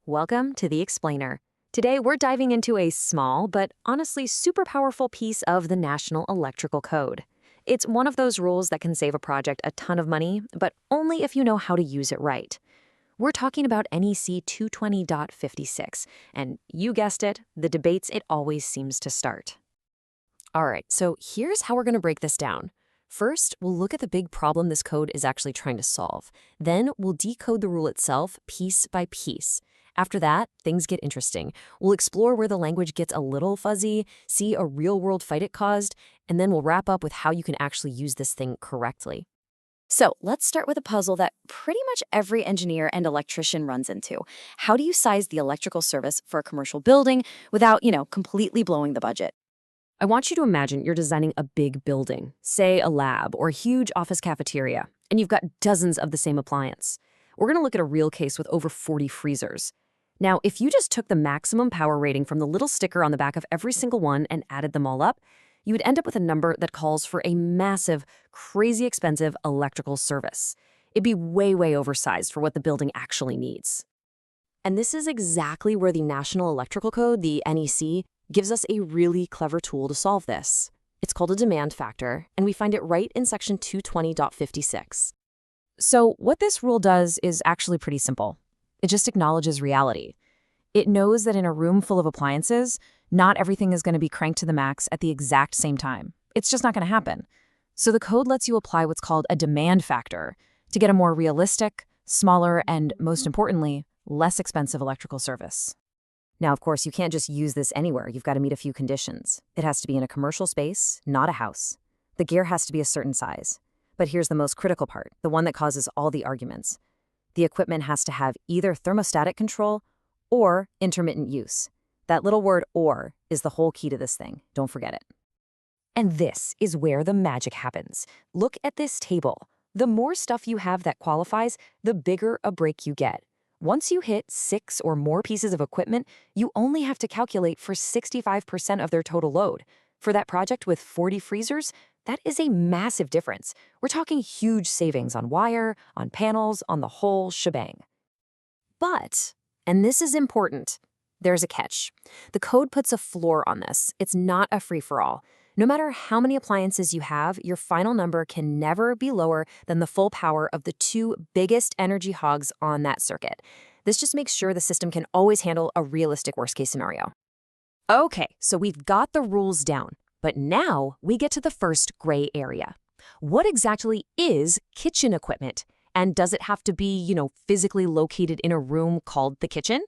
Welcome to The Explainer. Today, we're diving into a small but honestly super powerful piece of the National Electrical Code. It's one of those rules that can save a project a ton of money, but only if you know how to use it right. We're talking about NEC 220.56, and you guessed it, the debates it always seems to start. All right, so here's how we're going to break this down. First, we'll look at the big problem this code is actually trying to solve. Then, we'll decode the rule itself piece by piece. After that, things get interesting. We'll explore where the language gets a little fuzzy, see a real-world fight it caused, and then we'll wrap up with how you can actually use this thing correctly. So let's start with a puzzle that pretty much every engineer and electrician runs into. How do you size the electrical service for a commercial building without, completely blowing the budget? I want you to imagine you're designing a big building, say a lab or a huge office cafeteria, and you've got dozens of the same appliance. We're going to look at a real case with over 40 freezers. Now, if you just took the maximum power rating from the little sticker on the back of every single one and added them all up, you would end up with a number that calls for a massive, crazy expensive electrical service. It'd be way, way oversized for what the building actually needs. And this is exactly where the National Electrical Code, the NEC, gives us a really clever tool to solve this. It's called a demand factor, and we find it right in section 220.56. So what this rule does is actually pretty simple. It just acknowledges reality. It knows that in a room full of appliances, not everything is going to be cranked to the max at the exact same time. It's just not going to happen. So the code lets you apply what's called a demand factor to get a more realistic, smaller, and most importantly, less expensive electrical service. Now, of course, you can't just use this anywhere. You've got to meet a few conditions. It has to be in a commercial space, not a house. The gear has to be a certain size. But here's the most critical part, the one that causes all the arguments. The equipment has to have either thermostatic control or intermittent use. That little word "or" is the whole key to this thing. Don't forget it. And this is where the magic happens. Look at this table. The more stuff you have that qualifies, the bigger a break you get. Once you hit 6 or more pieces of equipment, you only have to calculate for 65% of their total load. For that project with 40 freezers, that is a massive difference. We're talking huge savings on wire, on panels, on the whole shebang. But, and this is important, there's a catch. The code puts a floor on this. It's not a free-for-all. No matter how many appliances you have, your final number can never be lower than the full power of the 2 biggest energy hogs on that circuit. This just makes sure the system can always handle a realistic worst-case scenario. Okay, so we've got the rules down, but now we get to the first gray area. What exactly is kitchen equipment? And does it have to be, physically located in a room called the kitchen?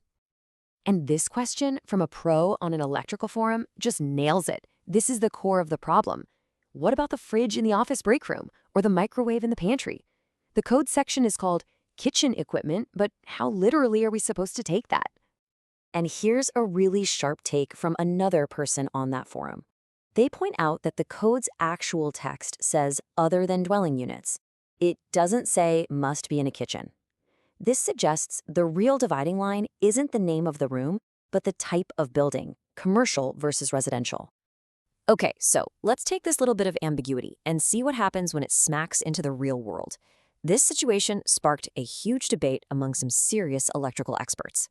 And this question from a pro on an electrical forum just nails it. This is the core of the problem. What about the fridge in the office break room or the microwave in the pantry? The code section is called kitchen equipment, but how literally are we supposed to take that? And here's a really sharp take from another person on that forum. They point out that the code's actual text says other than dwelling units. It doesn't say must be in a kitchen. This suggests the real dividing line isn't the name of the room, but the type of building, commercial versus residential. Okay, so let's take this little bit of ambiguity and see what happens when it smacks into the real world. This situation sparked a huge debate among some serious electrical experts.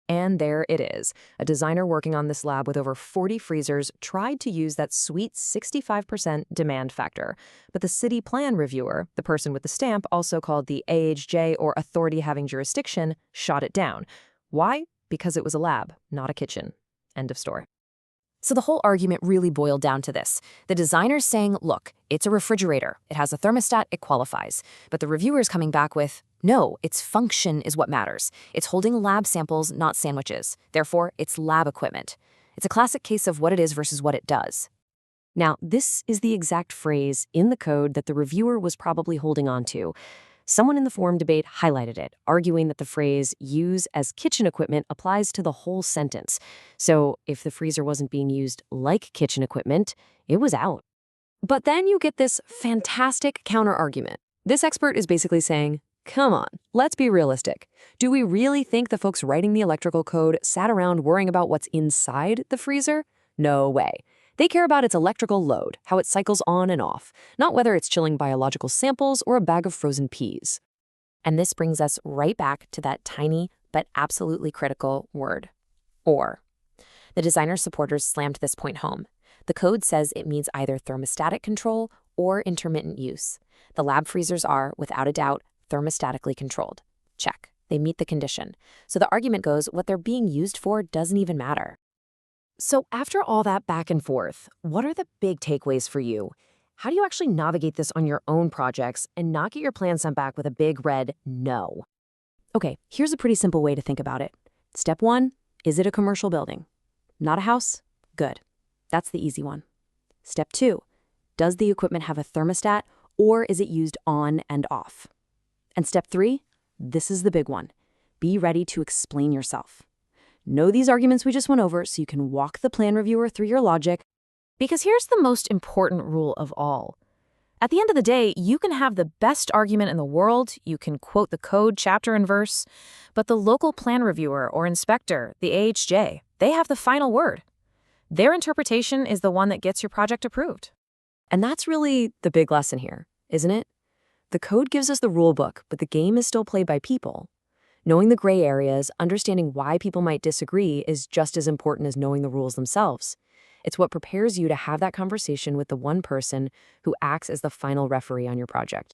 And there it is. A designer working on this lab with over 40 freezers tried to use that sweet 65% demand factor. But the city plan reviewer, the person with the stamp, also called the AHJ or authority having jurisdiction, shot it down. Why? Because it was a lab, not a kitchen. End of story. So the whole argument really boiled down to this. The designer's saying, look, it's a refrigerator. It has a thermostat, it qualifies. But the reviewer's coming back with, no, its function is what matters. It's holding lab samples, not sandwiches. Therefore, it's lab equipment. It's a classic case of what it is versus what it does. Now, this is the exact phrase in the code that the reviewer was probably holding on to. Someone in the forum debate highlighted it, arguing that the phrase use as kitchen equipment applies to the whole sentence. So if the freezer wasn't being used like kitchen equipment, it was out. But then you get this fantastic counter-argument. This expert is basically saying, come on, let's be realistic. Do we really think the folks writing the electrical code sat around worrying about what's inside the freezer? No way. They care about its electrical load, how it cycles on and off, not whether it's chilling biological samples or a bag of frozen peas. And this brings us right back to that tiny but absolutely critical word, or. The designer supporters slammed this point home. The code says it means either thermostatic control or intermittent use. The lab freezers are, without a doubt, thermostatically controlled. Check. They meet the condition. So the argument goes, what they're being used for doesn't even matter. So after all that back and forth, what are the big takeaways for you? How do you actually navigate this on your own projects and not get your plan sent back with a big red no? Okay, here's a pretty simple way to think about it. Step 1, is it a commercial building? Not a house? Good. That's the easy one. Step 2, does the equipment have a thermostat or is it used on and off? And step 3, this is the big one. Be ready to explain yourself. Know these arguments we just went over so you can walk the plan reviewer through your logic. Because here's the most important rule of all. At the end of the day, you can have the best argument in the world, you can quote the code chapter and verse, but the local plan reviewer or inspector, the AHJ, they have the final word. Their interpretation is the one that gets your project approved. And that's really the big lesson here, isn't it? The code gives us the rule book, but the game is still played by people. Knowing the gray areas, understanding why people might disagree is just as important as knowing the rules themselves. It's what prepares you to have that conversation with the one person who acts as the final referee on your project.